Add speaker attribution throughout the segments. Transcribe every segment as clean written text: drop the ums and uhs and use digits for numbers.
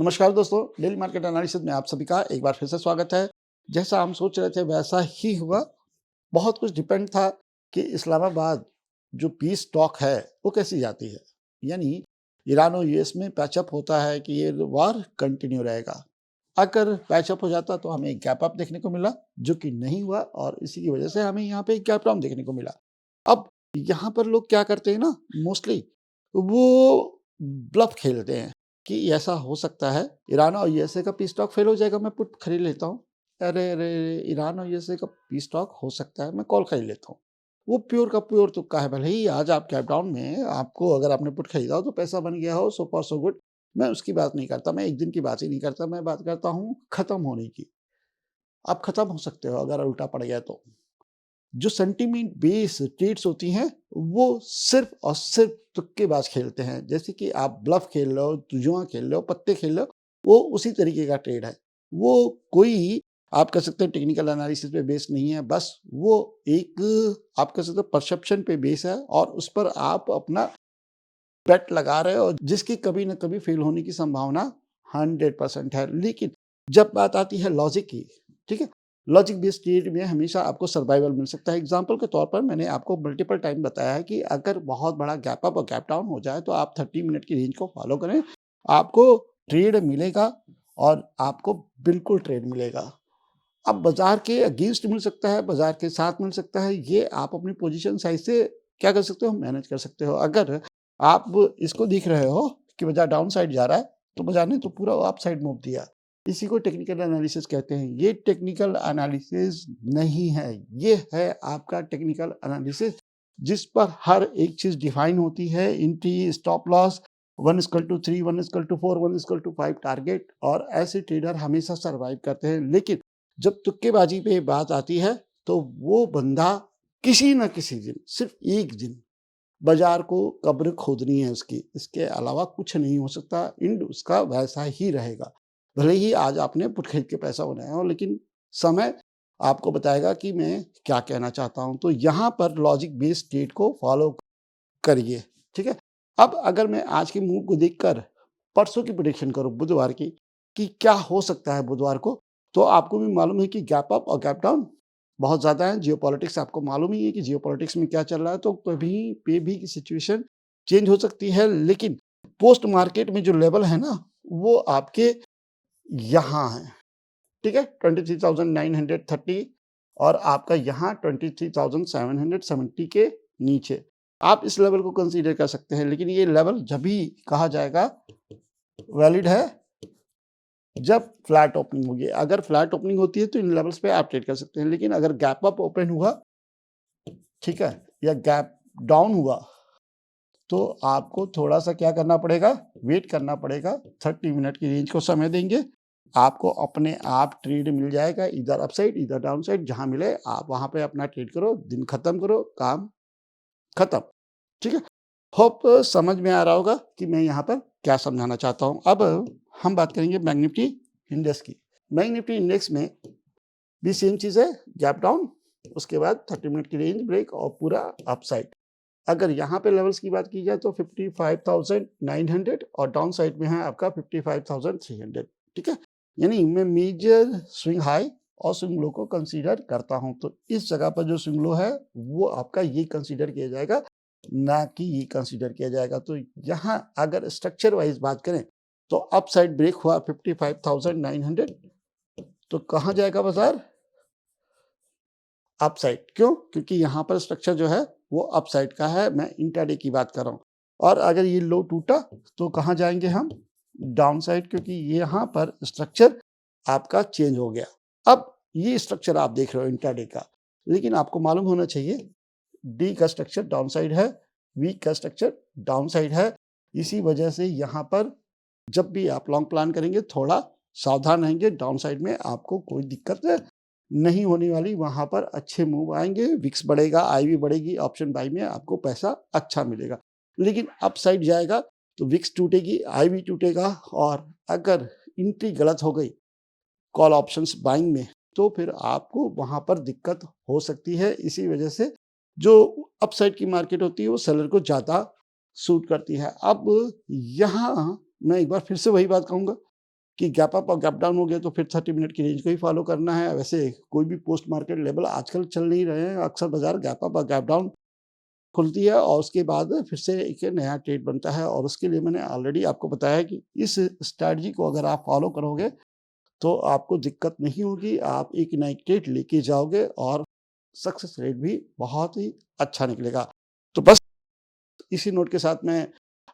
Speaker 1: नमस्कार दोस्तों, daily market analysis में आप सभी का एक बार फिर से स्वागत है। जैसा हम सोच रहे थे वैसा ही हुआ। बहुत कुछ डिपेंड था कि इस्लामाबाद जो पीस टॉक है वो कैसी जाती है। यानी ईरान और यूएस में पैचअप होता है कि ये वार कंटिन्यू रहेगा। अगर पैचअप हो जाता तो हमें एक गैप अप देखने को मिला, जो कि नहीं हुआ और इसी की वजह से हमें यहाँ पे एक गैप डाउन देखने को मिला। अब यहाँ पर लोग क्या करते हैं ना, मोस्टली वो ब्लफ खेलते हैं कि ऐसा हो सकता है ईरान और यूएसए का पीस टॉक फेल हो जाएगा, मैं पुट खरीद लेता हूँ। अरे अरे अरे, ईरान और यूएसए का पीस टॉक हो सकता है, मैं कॉल खरीद लेता हूँ। वो प्योर का प्योर तुक्का है। भले ही आज आप कैप डाउन में आपको अगर आपने पुट खरीदा हो तो पैसा बन गया हो, सो फॉर सो गुड। मैं उसकी बात नहीं करता, मैं एक दिन की बात ही नहीं करता, मैं बात करता हूँ खत्म होने की। आप खत्म हो सकते हो अगर उल्टा पड़ गया तो। जो सेंटीमेंट बेस ट्रेड्स होती हैं वो सिर्फ और सिर्फ तुक्केबाज खेलते हैं। जैसे कि आप ब्लफ खेल रहे हो, जुआ खेल रहे हो, पत्ते खेल रहे हो, वो उसी तरीके का ट्रेड है। वो कोई आप कह सकते हैं टेक्निकल एनालिसिस पे बेस नहीं है, बस वो एक आप कह सकते हो परसेप्शन पे बेस है और उस पर आप अपना बेट लगा रहे हो जिसकी कभी ना कभी फेल होने की संभावना 100% है। लेकिन जब बात आती है लॉजिक की, ठीक है, लॉजिक बेस्ड ट्रेड में हमेशा आपको सर्वाइवल मिल सकता है। एग्जांपल के तौर पर मैंने आपको मल्टीपल टाइम बताया है कि अगर बहुत बड़ा गैप अप और गैप डाउन हो जाए तो आप 30 मिनट की रेंज को फॉलो करें, आपको ट्रेड मिलेगा और आपको बिल्कुल ट्रेड मिलेगा। अब बाजार के अगेंस्ट मिल सकता है, बाजार के साथ मिल सकता है, ये आप अपनी पोजीशन साइज से क्या कर सकते हो, मैनेज कर सकते हो। अगर आप इसको देख रहे हो कि बाजार डाउन साइड जा रहा है तो बाजार ने तो पूरा अप साइड मूव दिया। इसी को टेक्निकल एनालिसिस कहते हैं। ये टेक्निकल एनालिसिस नहीं है, ये है आपका टेक्निकल एनालिसिस जिस पर हर एक चीज डिफाइन होती है। Entry, stop loss, 1:3, 1:4, 1:5 target. और ऐसे ट्रेडर हमेशा सर्वाइव करते हैं। लेकिन जब तुक्केबाजी पे बात आती है तो वो बंदा किसी न किसी दिन, सिर्फ एक दिन, बाजार को कब्र खोदनी है उसकी, इसके अलावा कुछ नहीं हो सकता। एंड उसका वैसा ही रहेगा। भले ही आज आपने पुट खरीद के पैसा बनाया हो, लेकिन समय आपको बताएगा कि मैं क्या कहना चाहता हूं। तो यहाँ पर लॉजिक बेस्ड ट्रेड को फॉलो करिए, ठीक है। अब अगर मैं आज के मूव को देखकर परसों की प्रेडिक्शन करूं, बुधवार की, कि क्या हो सकता है बुधवार को, तो आपको भी मालूम है कि गैप अप और गैप डाउन बहुत ज्यादा है। जियोपॉलिटिक्स आपको मालूम ही है कि जियोपॉलिटिक्स में क्या चल रहा है, तो कभी पे भी की सिचुएशन चेंज हो सकती है। लेकिन पोस्ट मार्केट में जो लेवल है ना, वो आपके यहाँ है, ठीक है, 23,930 और आपका यहाँ 23,770 के नीचे। आप इस लेवल को कंसीडर कर सकते हैं। लेकिन ये लेवल जब भी कहा जाएगा वैलिड है जब फ्लैट ओपनिंग होगी। अगर फ्लैट ओपनिंग होती है तो इन लेवल्स पे आप ट्रेड कर सकते हैं। लेकिन अगर गैप अप ओपन हुआ, ठीक है, या गैप डाउन हुआ, तो आपको थोड़ा सा क्या करना पड़ेगा, वेट करना पड़ेगा। 30 मिनट की रेंज को समय देंगे, आपको अपने आप ट्रेड मिल जाएगा, इधर अपसाइड इधर डाउन साइड, जहां मिले आप वहां पे अपना ट्रेड करो, दिन खत्म करो, काम खत्म, ठीक है। होप समझ में आ रहा होगा कि मैं यहाँ पर क्या समझाना चाहता हूँ। अब हम बात करेंगे बैंक निफ्टी इंडेक्स की। बैंक निफ्टी इंडेक्स में भी सेम चीज है, गैप डाउन, उसके बाद 30 मिनट की रेंज ब्रेक और पूरा अपसाइड। अगर यहाँ पे लेवल्स की बात की जाए तो 55,900 और डाउन साइड में है आपका 55,300, ठीक है। यानी मैं मेजर स्विंग हाई और स्विंग लो को कंसीडर करता हूं। तो इस जगह पर जो स्विंग लो है वो आपका ये कंसीडर किया जाएगा, ना कि ये कंसीडर किया जाएगा। तो यहाँ अगर स्ट्रक्चर वाइज बात करें तो अप साइड ब्रेक हुआ 55,900, तो कहाँ जाएगा बाजार, अप साइड। क्यों? क्योंकि यहाँ पर स्ट्रक्चर जो है वो अप साइड का है, मैं इंट्राडे की बात कर रहा हूँ। और अगर ये लो टूटा तो कहाँ जाएंगे हम, डाउन साइड, क्योंकि यहाँ पर स्ट्रक्चर आपका चेंज हो गया। अब ये स्ट्रक्चर आप देख रहे हो इंट्राडे का, लेकिन आपको मालूम होना चाहिए डी का स्ट्रक्चर डाउन साइड है, वी का स्ट्रक्चर डाउन साइड है। इसी वजह से यहाँ पर जब भी आप लॉन्ग प्लान करेंगे थोड़ा सावधान रहेंगे। डाउन साइड में आपको कोई दिक्कत नहीं होने वाली, वहां पर अच्छे मूव आएंगे, विक्स बढ़ेगा, आई भी बढ़ेगी, ऑप्शन बाई में आपको पैसा अच्छा मिलेगा। लेकिन अप साइड जाएगा तो विक्स टूटेगी, आई भी टूटेगा, और अगर एंट्री गलत हो गई कॉल ऑप्शंस बाइंग में तो फिर आपको वहां पर दिक्कत हो सकती है। इसी वजह से जो अपसाइड की मार्केट होती है वो सेलर को ज्यादा सूट करती है। अब यहाँ मैं एक बार फिर से वही बात कहूंगा कि गैप अप और गैप डाउन हो गया तो फिर 30 मिनट की रेंज को ही फॉलो करना है। वैसे कोई भी पोस्ट मार्केट लेवल आजकल चल नहीं रहे हैं, अक्सर बाज़ार गैप अप और गैप डाउन खुलती है और उसके बाद फिर से एक नया ट्रेड बनता है और उसके लिए मैंने ऑलरेडी आपको बताया कि इस स्ट्रैटेजी को अगर आप फॉलो करोगे, तो आपको दिक्कत नहीं होगी, आप एक नई ट्रेड लेके जाओगे और सक्सेस रेट भी बहुत ही अच्छा निकलेगा। तो बस इसी नोट के साथ मैं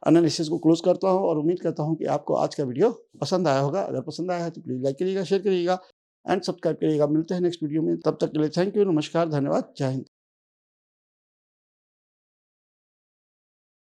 Speaker 1: एनालिसिस को क्लोज़ करता हूँ और उम्मीद करता हूँ कि आपको आज का वीडियो पसंद आया होगा। अगर पसंद आया है तो प्लीज़ लाइक करिएगा, शेयर करिएगा एंड सब्सक्राइब करिएगा। मिलते हैं नेक्स्ट वीडियो में, तब तक के लिए थैंक यू, नमस्कार, धन्यवाद, जय हिंद।